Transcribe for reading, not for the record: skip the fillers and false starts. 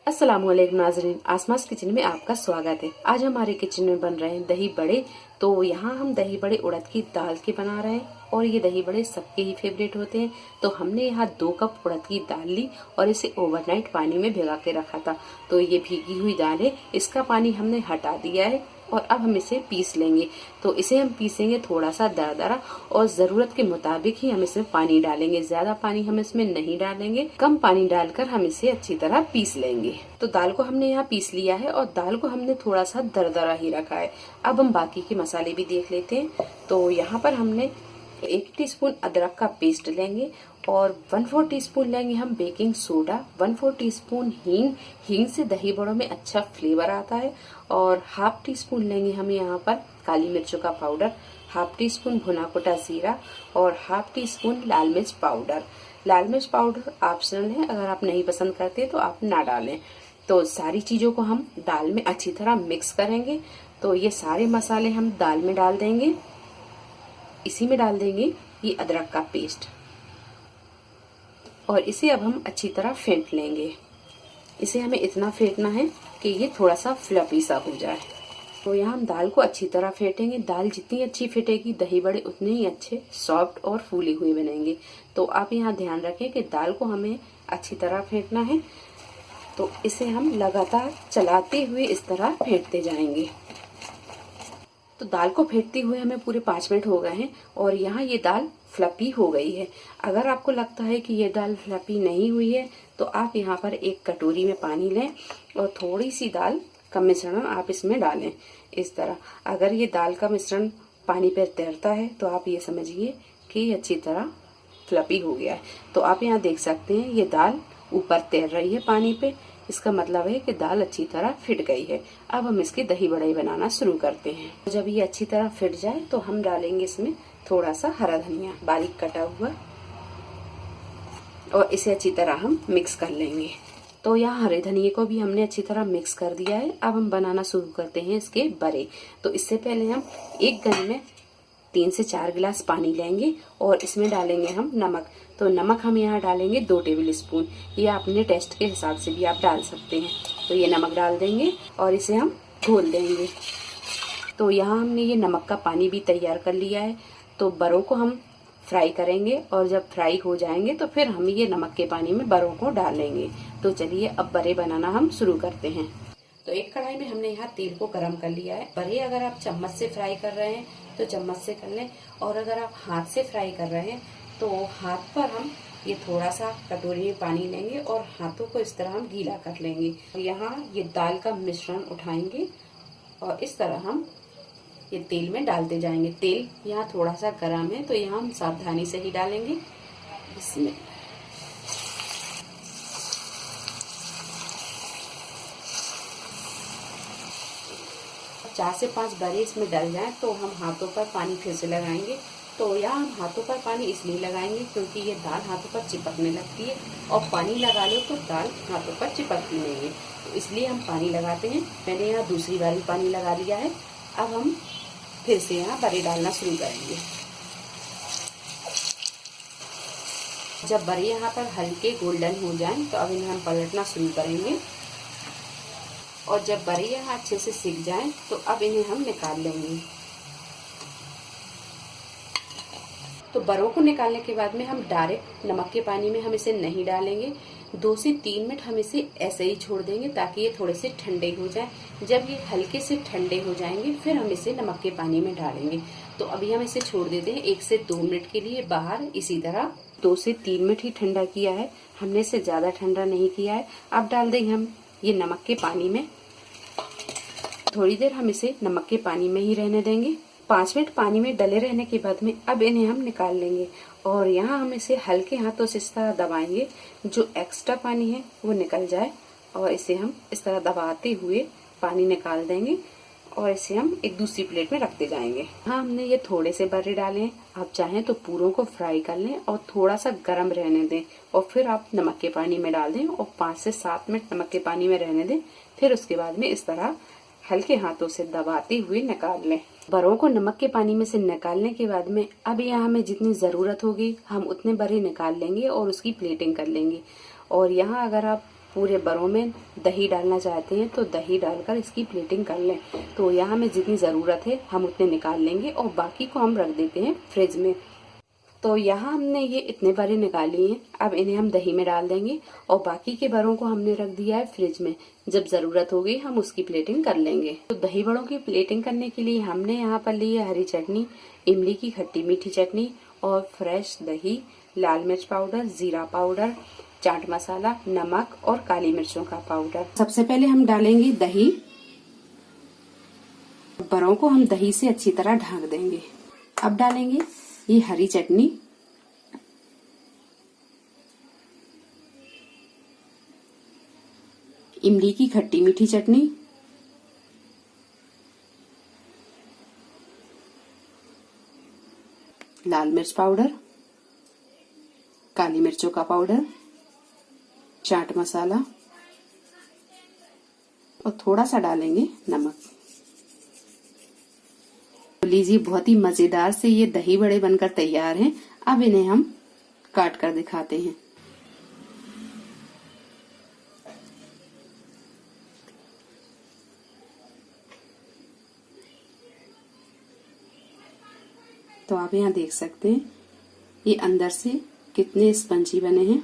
अस्सलामुअलैकुम नाज़रीन, आसमास किचन में आपका स्वागत है। आज हमारे किचन में बन रहे हैं दही बड़े। तो यहाँ हम दही बड़े उड़द की दाल के बना रहे हैं और ये दही बड़े सबके ही फेवरेट होते हैं। तो हमने यहाँ 2 कप उड़द की दाल ली और इसे ओवरनाइट पानी में भिगा के रखा था। तो ये भीगी हुई दाल है, इसका पानी हमने हटा दिया है और अब हम इसे पीस लेंगे। तो इसे हम पीसेंगे थोड़ा सा दरदरा और जरूरत के मुताबिक ही हम इसमें पानी डालेंगे। ज्यादा पानी हम इसमें नहीं डालेंगे, कम पानी डालकर हम इसे अच्छी तरह पीस लेंगे। तो दाल को हमने यहाँ पीस लिया है और दाल को हमने थोड़ा सा दरदरा ही रखा है। अब हम बाकी के मसाले भी देख लेते हैं। तो यहाँ पर हमने 1 टीस्पून अदरक का पेस्ट लेंगे और 1/4 टीस्पून लेंगे हम बेकिंग सोडा, 1/4 टीस्पून हींग से दही बड़ों में अच्छा फ्लेवर आता है। और 1/2 टीस्पून लेंगे हम यहाँ पर काली मिर्चों का पाउडर, 1/2 टीस्पून भुना कुटा जीरा और 1/2 टीस्पून लाल मिर्च पाउडर। लाल मिर्च पाउडर ऑप्शनल है, अगर आप नहीं पसंद करते तो आप ना डालें। तो सारी चीजों को हम दाल में अच्छी तरह मिक्स करेंगे। तो ये सारे मसाले हम दाल में डाल देंगे। इसी में डाल देंगे ये अदरक का पेस्ट और इसे अब हम अच्छी तरह फेंट लेंगे। इसे हमें इतना फेंटना है कि ये थोड़ा सा फ्लफी सा हो जाए। तो यहाँ हम दाल को अच्छी तरह फेंटेंगे। दाल जितनी अच्छी फेंटेगी दही बड़े उतने ही अच्छे सॉफ्ट और फूले हुए बनेंगे। तो आप यहाँ ध्यान रखें कि दाल को हमें अच्छी तरह फेंटना है। तो इसे हम लगातार चलाते हुए इस तरह फेंटते जाएंगे। तो दाल को फेंटते हुए हमें पूरे 5 मिनट हो गए हैं और यहाँ ये दाल फ्लफी हो गई है। अगर आपको लगता है कि ये दाल फ्लफी नहीं हुई है तो आप यहाँ पर 1 कटोरी में पानी लें और थोड़ी सी दाल का मिश्रण आप इसमें डालें इस तरह। अगर ये दाल का मिश्रण पानी पर तैरता है तो आप ये समझिए कि ये अच्छी तरह फ्लफी हो गया है। तो आप यहाँ देख सकते हैं ये दाल ऊपर तैर रही है पानी पे, इसका मतलब है कि दाल अच्छी तरह फिट गई है। अब हम इसके दही बड़े बनाना शुरू करते हैं। जब ये अच्छी तरह फिट जाए तो हम डालेंगे इसमें थोड़ा सा हरा धनिया बारीक कटा हुआ और इसे अच्छी तरह हम मिक्स कर लेंगे। तो यहाँ हरे धनिये को भी हमने अच्छी तरह मिक्स कर दिया है। अब हम बनाना शुरू करते हैं इसके बड़े। तो इससे पहले हम एक गन में 3 से 4 गिलास पानी लेंगे और इसमें डालेंगे हम नमक। तो नमक हम यहाँ डालेंगे 2 टेबल स्पून। ये अपने टेस्ट के हिसाब से भी आप डाल सकते हैं। तो ये नमक डाल देंगे और इसे हम घोल देंगे। तो यहाँ हमने ये नमक का पानी भी तैयार कर लिया है। तो बड़ों को हम फ्राई करेंगे और जब फ्राई हो जाएंगे तो फिर हम ये नमक के पानी में बड़ों को डालेंगे। तो चलिए अब बड़े बनाना हम शुरू करते हैं। तो एक कढ़ाई में हमने यहाँ तेल को गरम कर लिया है। बड़े अगर आप चम्मच से फ्राई कर रहे हैं तो चम्मच से कर लें और अगर आप हाथ से फ्राई कर रहे हैं तो हाथ पर हम ये थोड़ा सा कटोरी में पानी लेंगे और हाथों को इस तरह हम गीला कर लेंगे। यहाँ ये दाल का मिश्रण उठाएंगे और इस तरह हम ये तेल में डालते जाएंगे। तेल यहाँ थोड़ा सा गर्म है तो यहाँ हम सावधानी से ही डालेंगे। इसमें 4 से 5 बड़े इसमें डल जाएं तो हम हाथों पर पानी फिर से लगाएंगे। तो यहाँ हम हाथों पर पानी इसलिए लगाएंगे क्योंकि ये दाल हाथों पर चिपकने लगती है और पानी लगा लो तो दाल हाथों पर चिपकती नहीं है। तो इसलिए हम पानी लगाते हैं। मैंने यहाँ दूसरी बार पानी लगा लिया है। अब हम फिर से यहाँ बड़े डालना शुरू करेंगे। जब बड़े यहाँ पर हल्के गोल्डन हो जाएं तो अब इन्हें हम पलटना शुरू करेंगे और जब बड़े यहाँ अच्छे से सिक जाएं तो अब इन्हें हम निकाल लेंगे। तो बड़ों को निकालने के बाद में हम डायरेक्ट नमक के पानी में हम इसे नहीं डालेंगे। 2 से 3 मिनट हम इसे ऐसे ही छोड़ देंगे ताकि ये थोड़े से ठंडे हो जाएं। जब ये हल्के से ठंडे हो जाएंगे फिर हम इसे नमक के पानी में डालेंगे। तो अभी हम इसे छोड़ देते हैं 1 से 2 मिनट के लिए बाहर। इसी तरह 2 से 3 मिनट ही ठंडा किया है हमने, इसे ज्यादा ठंडा नहीं किया है। अब डाल देंगे हम ये नमक के पानी में। थोड़ी देर हम इसे नमक के पानी में ही रहने देंगे। 5 मिनट पानी में डले रहने के बाद में अब इन्हें हम निकाल लेंगे और यहाँ हम इसे हल्के हाथों से इस तरह दबाएंगे जो एक्स्ट्रा पानी है वो निकल जाए और इसे हम इस तरह दबाते हुए पानी निकाल देंगे और इसे हम एक दूसरी प्लेट में रखते जाएंगे। हाँ, हमने ये थोड़े से बड़े डाले हैं। आप चाहें तो पूरों को फ्राई कर लें और थोड़ा सा गर्म रहने दें और फिर आप नमक के पानी में डाल दें और 5 से 7 मिनट नमक के पानी में रहने दें। फिर उसके बाद में इस तरह हल्के हाथों से दबाते हुए निकाल लें। बड़ों को नमक के पानी में से निकालने के बाद में अब यहाँ हमें जितनी जरूरत होगी हम उतने बड़े निकाल लेंगे और उसकी प्लेटिंग कर लेंगे। और यहाँ अगर आप पूरे बड़ों में दही डालना चाहते हैं तो दही डालकर इसकी प्लेटिंग कर लें। तो यहाँ हमें जितनी ज़रूरत है हम उतने निकाल लेंगे और बाकी को हम रख देते हैं फ्रिज में। तो यहाँ हमने ये इतने बड़े निकाल लिए हैं, अब इन्हें हम दही में डाल देंगे और बाकी के बड़ों को हमने रख दिया है फ्रिज में। जब ज़रूरत होगी हम उसकी प्लेटिंग कर लेंगे। तो दही बड़ों की प्लेटिंग करने के लिए हमने यहाँ पर ली है हरी चटनी, इमली की खट्टी मीठी चटनी और फ्रेश दही, लाल मिर्च पाउडर, जीरा पाउडर, चाट मसाला, नमक और काली मिर्चों का पाउडर। सबसे पहले हम डालेंगे दही। बड़ों को हम दही से अच्छी तरह ढक देंगे। अब डालेंगे ये हरी चटनी, इमली की खट्टी मीठी चटनी, लाल मिर्च पाउडर, काली मिर्चों का पाउडर, चाट मसाला और थोड़ा सा डालेंगे नमक। तो लीजिए, बहुत ही मजेदार से ये दही बड़े बनकर तैयार हैं। अब इन्हें हम काट कर दिखाते हैं। तो आप यहाँ देख सकते हैं ये अंदर से कितने स्पंजी बने हैं।